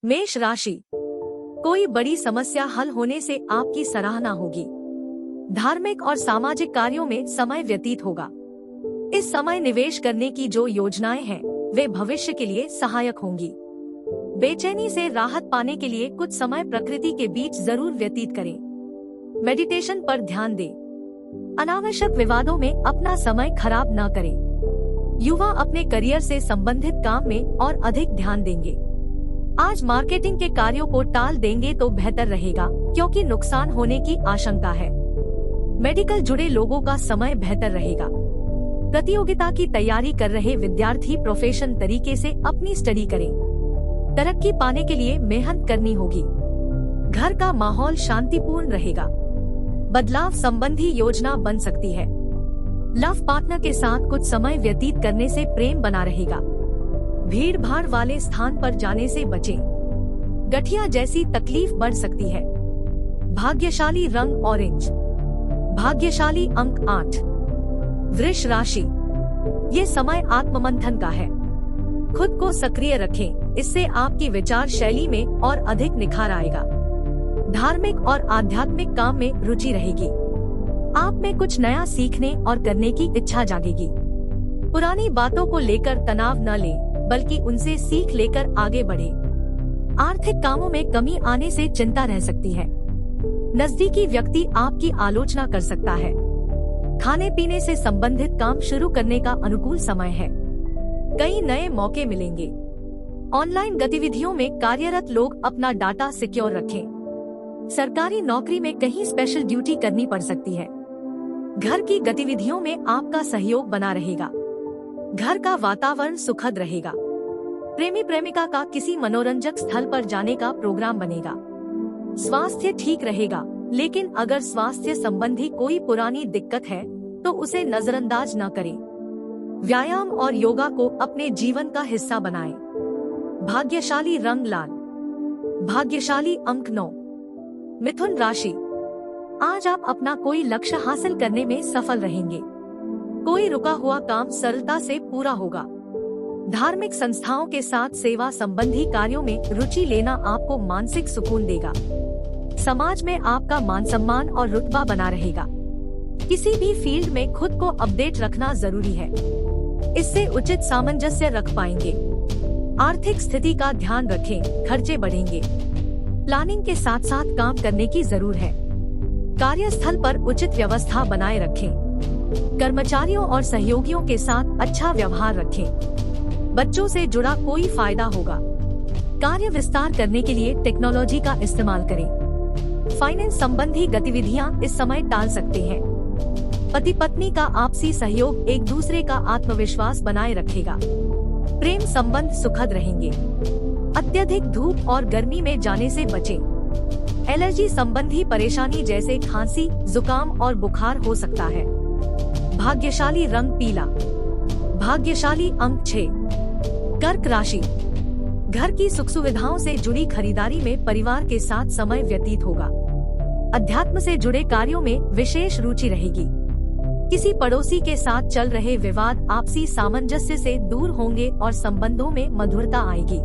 मेष राशि, कोई बड़ी समस्या हल होने से आपकी सराहना होगी। धार्मिक और सामाजिक कार्यों में समय व्यतीत होगा। इस समय निवेश करने की जो योजनाएं हैं वे भविष्य के लिए सहायक होंगी। बेचैनी से राहत पाने के लिए कुछ समय प्रकृति के बीच जरूर व्यतीत करें। मेडिटेशन पर ध्यान दें। अनावश्यक विवादों में अपना समय खराब न करें। युवा अपने करियर से संबंधित काम में और अधिक ध्यान देंगे। आज मार्केटिंग के कार्यों को टाल देंगे तो बेहतर रहेगा, क्योंकि नुकसान होने की आशंका है। मेडिकल जुड़े लोगों का समय बेहतर रहेगा। प्रतियोगिता की तैयारी कर रहे विद्यार्थी प्रोफेशनल तरीके से अपनी स्टडी करें। तरक्की पाने के लिए मेहनत करनी होगी। घर का माहौल शांतिपूर्ण रहेगा। बदलाव संबंधी योजना बन सकती है। लव पार्टनर के साथ कुछ समय व्यतीत करने से प्रेम बना रहेगा। भीड़ भाड़ वाले स्थान पर जाने से बचें। गठिया जैसी तकलीफ बढ़ सकती है। भाग्यशाली रंग ऑरेंज। भाग्यशाली अंक 8। वृष राशि, ये समय आत्ममंथन का है। खुद को सक्रिय रखें, इससे आपकी विचार शैली में और अधिक निखार आएगा। धार्मिक और आध्यात्मिक काम में रुचि रहेगी। आप में कुछ नया सीखने और करने की इच्छा जागेगी। पुरानी बातों को लेकर तनाव न लें, बल्कि उनसे सीख लेकर आगे बढ़ें। आर्थिक कामों में कमी आने से चिंता रह सकती है। नजदीकी व्यक्ति आपकी आलोचना कर सकता है। खाने पीने से संबंधित काम शुरू करने का अनुकूल समय है। कई नए मौके मिलेंगे। ऑनलाइन गतिविधियों में कार्यरत लोग अपना डाटा सिक्योर रखें। सरकारी नौकरी में कहीं स्पेशल ड्यूटी करनी पड़ सकती है। घर की गतिविधियों में आपका सहयोग बना रहेगा। घर का वातावरण सुखद रहेगा। प्रेमी प्रेमिका का किसी मनोरंजक स्थल पर जाने का प्रोग्राम बनेगा। स्वास्थ्य ठीक रहेगा, लेकिन अगर स्वास्थ्य संबंधी कोई पुरानी दिक्कत है तो उसे नजरअंदाज न करें। व्यायाम और योगा को अपने जीवन का हिस्सा बनाएं। भाग्यशाली रंग लाल। भाग्यशाली अंक 9। मिथुन राशि, आज आप अपना कोई लक्ष्य हासिल करने में सफल रहेंगे। कोई रुका हुआ काम सरलता से पूरा होगा। धार्मिक संस्थाओं के साथ सेवा संबंधी कार्यों में रुचि लेना आपको मानसिक सुकून देगा। समाज में आपका मान सम्मान और रुतबा बना रहेगा। किसी भी फील्ड में खुद को अपडेट रखना जरूरी है। इससे उचित सामंजस्य रख पाएंगे। आर्थिक स्थिति का ध्यान रखें, खर्चे बढ़ेंगे। प्लानिंग के साथ साथ काम करने की जरूर है। कार्यस्थल पर उचित व्यवस्था बनाए रखें। कर्मचारियों और सहयोगियों के साथ अच्छा व्यवहार रखें। बच्चों से जुड़ा कोई फायदा होगा। कार्य विस्तार करने के लिए टेक्नोलॉजी का इस्तेमाल करें। फाइनेंस संबंधी गतिविधियां इस समय टाल सकते हैं। पति पत्नी का आपसी सहयोग एक दूसरे का आत्मविश्वास बनाए रखेगा। प्रेम संबंध सुखद रहेंगे। अत्यधिक धूप और गर्मी में जाने से बचें। एलर्जी संबंधी परेशानी जैसे खांसी, जुकाम और बुखार हो सकता है। भाग्यशाली रंग पीला। भाग्यशाली अंक 6। कर्क राशि, घर की सुख सुविधाओं से जुड़ी खरीदारी में परिवार के साथ समय व्यतीत होगा। अध्यात्म से जुड़े कार्यों में विशेष रुचि रहेगी। किसी पड़ोसी के साथ चल रहे विवाद आपसी सामंजस्य से दूर होंगे और संबंधों में मधुरता आएगी।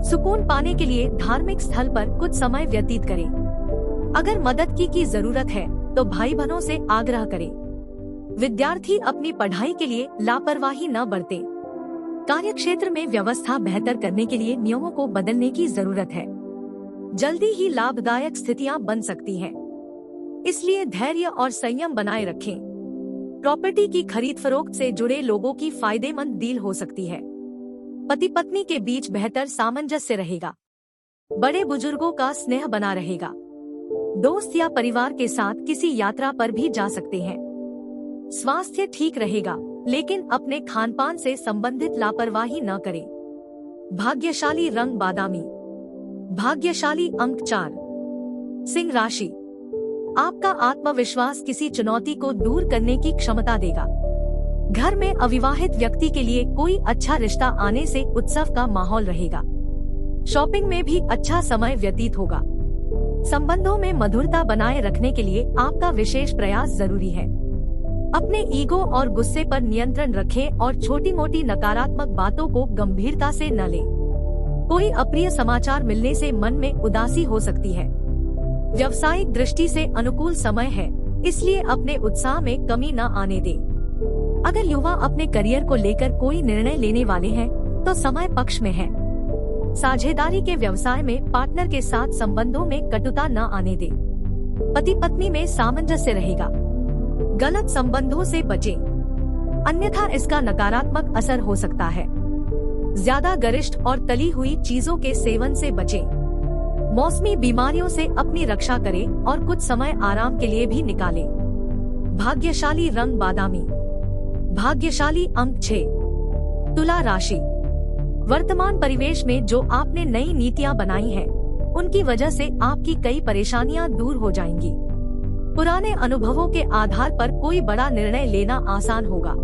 सुकून पाने के लिए धार्मिक स्थल पर कुछ समय व्यतीत करें। अगर मदद की जरूरत है तो भाई बहनों से आग्रह करें। विद्यार्थी अपनी पढ़ाई के लिए लापरवाही न बरतें। कार्यक्षेत्र में व्यवस्था बेहतर करने के लिए नियमों को बदलने की जरूरत है। जल्दी ही लाभदायक स्थितियां बन सकती हैं, इसलिए धैर्य और संयम बनाए रखें। प्रॉपर्टी की खरीद फरोख्त से जुड़े लोगों की फायदेमंद डील हो सकती है। पति पत्नी के बीच बेहतर सामंजस्य रहेगा। बड़े बुजुर्गों का स्नेह बना रहेगा। दोस्त या परिवार के साथ किसी यात्रा पर भी जा सकते हैं। स्वास्थ्य ठीक रहेगा, लेकिन अपने खानपान से संबंधित लापरवाही न करें। भाग्यशाली रंग बादामी। भाग्यशाली अंक 4। सिंह राशि, आपका आत्मविश्वास किसी चुनौती को दूर करने की क्षमता देगा। घर में अविवाहित व्यक्ति के लिए कोई अच्छा रिश्ता आने से उत्सव का माहौल रहेगा। शॉपिंग में भी अच्छा समय व्यतीत होगा। संबंधों में मधुरता बनाए रखने के लिए आपका विशेष प्रयास जरूरी है। अपने ईगो और गुस्से पर नियंत्रण रखें और छोटी मोटी नकारात्मक बातों को गंभीरता से न लें। कोई अप्रिय समाचार मिलने से मन में उदासी हो सकती है। व्यावसायिक दृष्टि से अनुकूल समय है, इसलिए अपने उत्साह में कमी न आने दे। अगर युवा अपने करियर को लेकर कोई निर्णय लेने वाले हैं, तो समय पक्ष में है। साझेदारी के व्यवसाय में पार्टनर के साथ संबंधों में कटुता न आने दे। पति पत्नी में सामंजस्य रहेगा। गलत संबंधों से बचें, अन्यथा इसका नकारात्मक असर हो सकता है। ज्यादा गरिष्ठ और तली हुई चीजों के सेवन से बचें। मौसमी बीमारियों से अपनी रक्षा करें और कुछ समय आराम के लिए भी निकालें। भाग्यशाली रंग बादामी। भाग्यशाली अंक 6। तुला राशि। वर्तमान परिवेश में जो आपने नई नीतियां बनाई हैं, उनकी वजह से आपकी कई परेशानियां दूर हो जाएंगी। पुराने अनुभवों के आधार पर कोई बड़ा निर्णय लेना आसान होगा।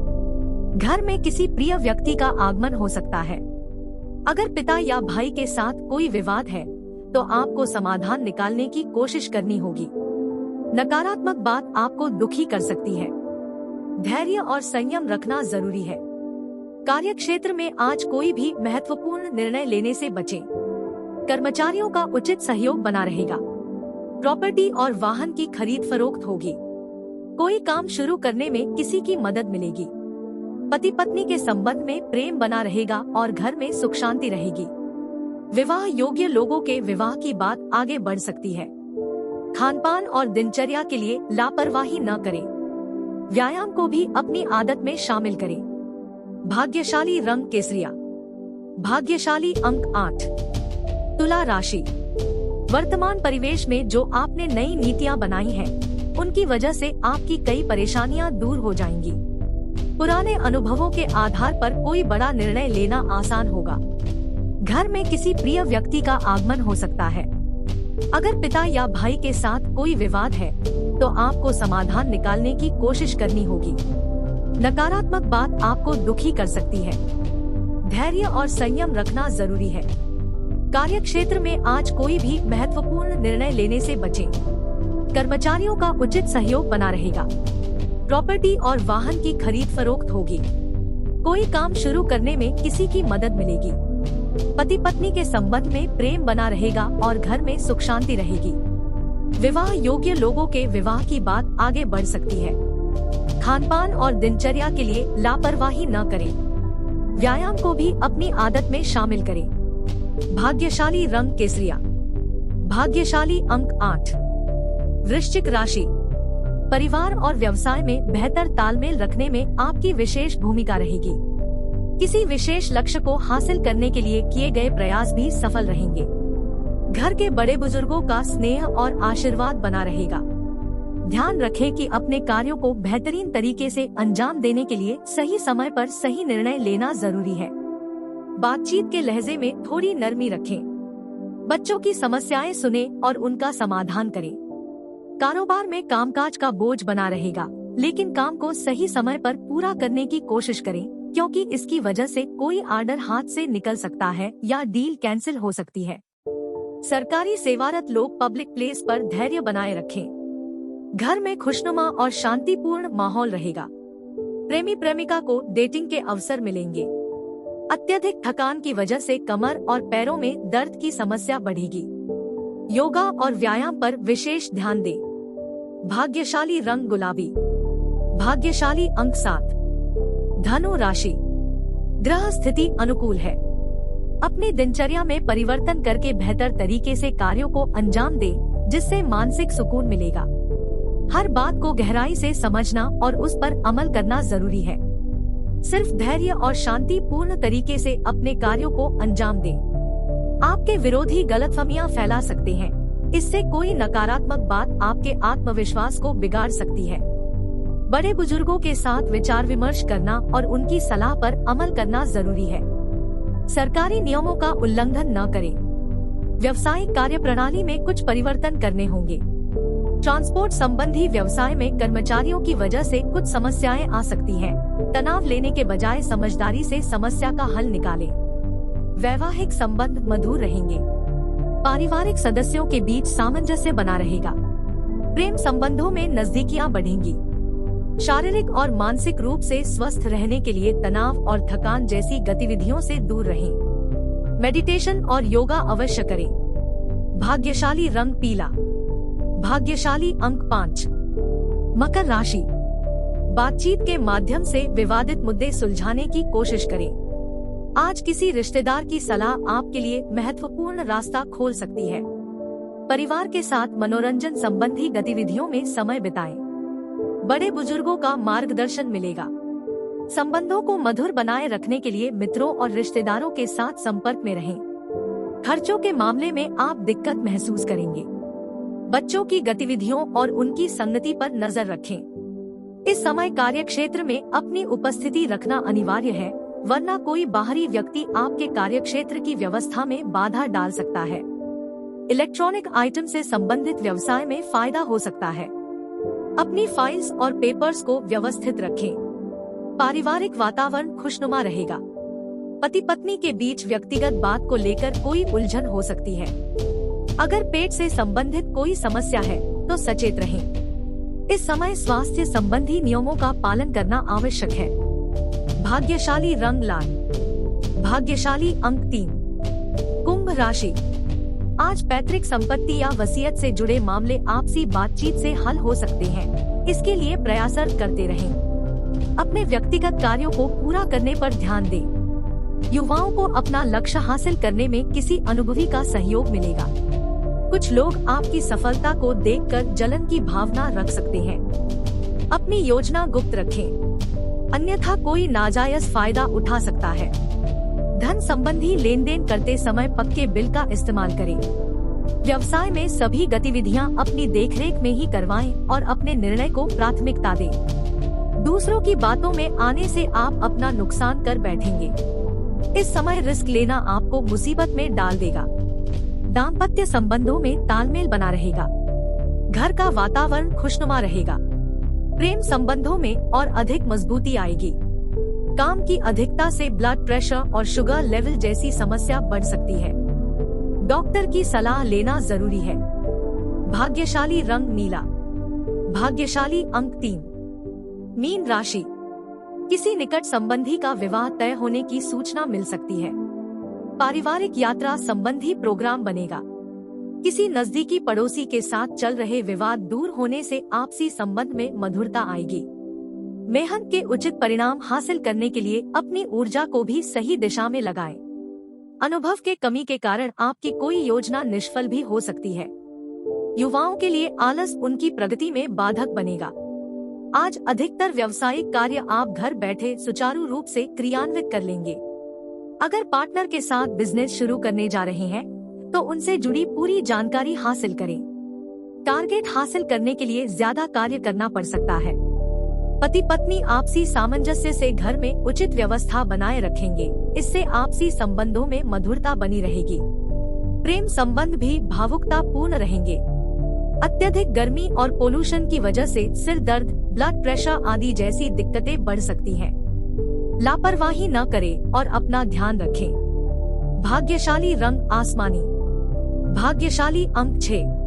घर में किसी प्रिय व्यक्ति का आगमन हो सकता है। अगर पिता या भाई के साथ कोई विवाद है, तो आपको समाधान निकालने की कोशिश करनी होगी। नकारात्मक बात आपको दुखी कर सकती है। धैर्य और संयम रखना जरूरी है। कार्य क्षेत्र में आज कोई भी महत्वपूर्ण निर्णय लेने से बचें। कर्मचारियों का उचित सहयोग बना रहेगा। प्रॉपर्टी और वाहन की खरीद फरोख्त होगी। कोई काम शुरू करने में किसी की मदद मिलेगी। पति पत्नी के संबंध में प्रेम बना रहेगा और घर में सुख शांति रहेगी। विवाह योग्य लोगों के विवाह की बात आगे बढ़ सकती है। खानपान और दिनचर्या के लिए लापरवाही न करें। व्यायाम को भी अपनी आदत में शामिल करें। भाग्यशाली रंग केसरिया। भाग्यशाली अंक 8। तुला राशि। वर्तमान परिवेश में जो आपने नई नीतियां बनाई हैं, उनकी वजह से आपकी कई परेशानियां दूर हो जाएंगी। पुराने अनुभवों के आधार पर कोई बड़ा निर्णय लेना आसान होगा। घर में किसी प्रिय व्यक्ति का आगमन हो सकता है। अगर पिता या भाई के साथ कोई विवाद है, तो आपको समाधान निकालने की कोशिश करनी होगी। नकारात्मक बात आपको दुखी कर सकती है। धैर्य और संयम रखना जरूरी है। कार्य क्षेत्र में आज कोई भी महत्वपूर्ण निर्णय लेने से बचें। कर्मचारियों का उचित सहयोग बना रहेगा। प्रॉपर्टी और वाहन की खरीद फरोख्त होगी। कोई काम शुरू करने में किसी की मदद मिलेगी। पति पत्नी के संबंध में प्रेम बना रहेगा और घर में सुख शांति रहेगी। विवाह योग्य लोगों के विवाह की बात आगे बढ़ सकती है। खानपान और दिनचर्या के लिए लापरवाही न करें। व्यायाम को भी अपनी आदत में शामिल करें। भाग्यशाली रंग केसरिया। भाग्यशाली अंक 8। वृश्चिक राशि। परिवार और व्यवसाय में बेहतर तालमेल रखने में आपकी विशेष भूमिका रहेगी। किसी विशेष लक्ष्य को हासिल करने के लिए किए गए प्रयास भी सफल रहेंगे। घर के बड़े बुजुर्गों का स्नेह और आशीर्वाद बना रहेगा। ध्यान रखें कि अपने कार्यों को बेहतरीन तरीके से अंजाम देने के लिए सही समय पर सही निर्णय लेना जरूरी है। बातचीत के लहजे में थोड़ी नरमी रखें। बच्चों की समस्याएं सुनें और उनका समाधान करें। कारोबार में कामकाज का बोझ बना रहेगा, लेकिन काम को सही समय पर पूरा करने की कोशिश करें, क्योंकि इसकी वजह से कोई ऑर्डर हाथ से निकल सकता है या डील कैंसिल हो सकती है। सरकारी सेवारत लोग पब्लिक प्लेस पर धैर्य बनाए रखें। घर में खुशनुमा और शांतिपूर्ण माहौल रहेगा। प्रेमी प्रेमिका को डेटिंग के अवसर मिलेंगे। अत्यधिक थकान की वजह से कमर और पैरों में दर्द की समस्या बढ़ेगी। योगा और व्यायाम पर विशेष ध्यान दें। भाग्यशाली रंग गुलाबी। भाग्यशाली अंक 7। धनु राशि। ग्रह स्थिति अनुकूल है। अपनी दिनचर्या में परिवर्तन करके बेहतर तरीके से कार्यों को अंजाम दें, जिससे मानसिक सुकून मिलेगा। हर बात को गहराई से समझना और उस पर अमल करना जरूरी है। सिर्फ धैर्य और शांतिपूर्ण तरीके से अपने कार्यों को अंजाम दें। आपके विरोधी गलतफहमियां फैला सकते हैं। इससे कोई नकारात्मक बात आपके आत्मविश्वास को बिगाड़ सकती है। बड़े बुजुर्गों के साथ विचार विमर्श करना और उनकी सलाह पर अमल करना जरूरी है। सरकारी नियमों का उल्लंघन न करें। व्यावसायिक कार्य प्रणाली में कुछ परिवर्तन करने होंगे। ट्रांसपोर्ट संबंधी व्यवसाय में कर्मचारियों की वजह से कुछ समस्याएं आ सकती हैं। तनाव लेने के बजाय समझदारी से समस्या का हल निकालें। वैवाहिक संबंध मधुर रहेंगे। पारिवारिक सदस्यों के बीच सामंजस्य बना रहेगा। प्रेम संबंधों में नजदीकियां बढ़ेंगी। शारीरिक और मानसिक रूप से स्वस्थ रहने के लिए तनाव और थकान जैसी गतिविधियों से दूर रहें। मेडिटेशन और योगा अवश्य करें। भाग्यशाली रंग पीला। भाग्यशाली अंक 5। मकर राशि। बातचीत के माध्यम से विवादित मुद्दे सुलझाने की कोशिश करें। आज किसी रिश्तेदार की सलाह आपके लिए महत्वपूर्ण रास्ता खोल सकती है। परिवार के साथ मनोरंजन संबंधी गतिविधियों में समय बिताएं। बड़े बुजुर्गों का मार्गदर्शन मिलेगा। संबंधों को मधुर बनाए रखने के लिए मित्रों और रिश्तेदारों के साथ संपर्क में रहें। खर्चों के मामले में आप दिक्कत महसूस करेंगे। बच्चों की गतिविधियों और उनकी संगति पर नजर रखें। इस समय कार्यक्षेत्र में अपनी उपस्थिति रखना अनिवार्य है, वरना कोई बाहरी व्यक्ति आपके कार्यक्षेत्र की व्यवस्था में बाधा डाल सकता है। इलेक्ट्रॉनिक आइटम से संबंधित व्यवसाय में फायदा हो सकता है। अपनी फाइल्स और पेपर्स को व्यवस्थित रखें। पारिवारिक वातावरण खुशनुमा रहेगा। पति पत्नी के बीच व्यक्तिगत बात को लेकर कोई उलझन हो सकती है। अगर पेट से संबंधित कोई समस्या है तो सचेत रहें। इस समय स्वास्थ्य संबंधी नियमों का पालन करना आवश्यक है। भाग्यशाली रंग लाल। भाग्यशाली अंक 3। कुंभ राशि। आज पैतृक संपत्ति या वसीयत से जुड़े मामले आपसी बातचीत से हल हो सकते हैं। इसके लिए प्रयासरत करते रहें। अपने व्यक्तिगत कार्यों को पूरा करने पर ध्यान दें। युवाओं को अपना लक्ष्य हासिल करने में किसी अनुभवी का सहयोग मिलेगा। कुछ लोग आपकी सफलता को देखकर जलन की भावना रख सकते हैं। अपनी योजना गुप्त रखें, अन्यथा कोई नाजायज फायदा उठा सकता है। धन संबंधी लेन देन करते समय पक्के बिल का इस्तेमाल करें। व्यवसाय में सभी गतिविधियां अपनी देखरेख में ही करवाएं और अपने निर्णय को प्राथमिकता दें। दूसरों की बातों में आने से आप अपना नुकसान कर बैठेंगे। इस समय रिस्क लेना आपको मुसीबत में डाल देगा। दाम्पत्य संबंधों में तालमेल बना रहेगा। घर का वातावरण खुशनुमा रहेगा। प्रेम संबंधों में और अधिक मजबूती आएगी। काम की अधिकता से ब्लड प्रेशर और शुगर लेवल जैसी समस्या बढ़ सकती है। डॉक्टर की सलाह लेना जरूरी है। भाग्यशाली रंग नीला। भाग्यशाली अंक 3। मीन राशि। किसी निकट संबंधी का विवाह तय होने की सूचना मिल सकती है। पारिवारिक यात्रा संबंधी प्रोग्राम बनेगा। किसी नजदीकी पड़ोसी के साथ चल रहे विवाद दूर होने से आपसी संबंध में मधुरता आएगी। मेहनत के उचित परिणाम हासिल करने के लिए अपनी ऊर्जा को भी सही दिशा में लगाएं। अनुभव के कमी के कारण आपकी कोई योजना निष्फल भी हो सकती है। युवाओं के लिए आलस उनकी प्रगति में बाधक बनेगा। आज अधिकतर व्यावसायिक कार्य आप घर बैठे सुचारू रूप से क्रियान्वित कर लेंगे। अगर पार्टनर के साथ बिजनेस शुरू करने जा रहे हैं तो उनसे जुड़ी पूरी जानकारी हासिल करें। टारगेट हासिल करने के लिए ज्यादा कार्य करना पड़ सकता है। पति पत्नी आपसी सामंजस्य से घर में उचित व्यवस्था बनाए रखेंगे। इससे आपसी संबंधों में मधुरता बनी रहेगी। प्रेम संबंध भी भावुकता पूर्ण रहेंगे। अत्यधिक गर्मी और पोल्यूशन की वजह से सिर दर्द, ब्लड प्रेशर आदि जैसी दिक्कतें बढ़ सकती हैं। लापरवाही न करें और अपना ध्यान रखें। भाग्यशाली रंग आसमानी। भाग्यशाली अंक 6।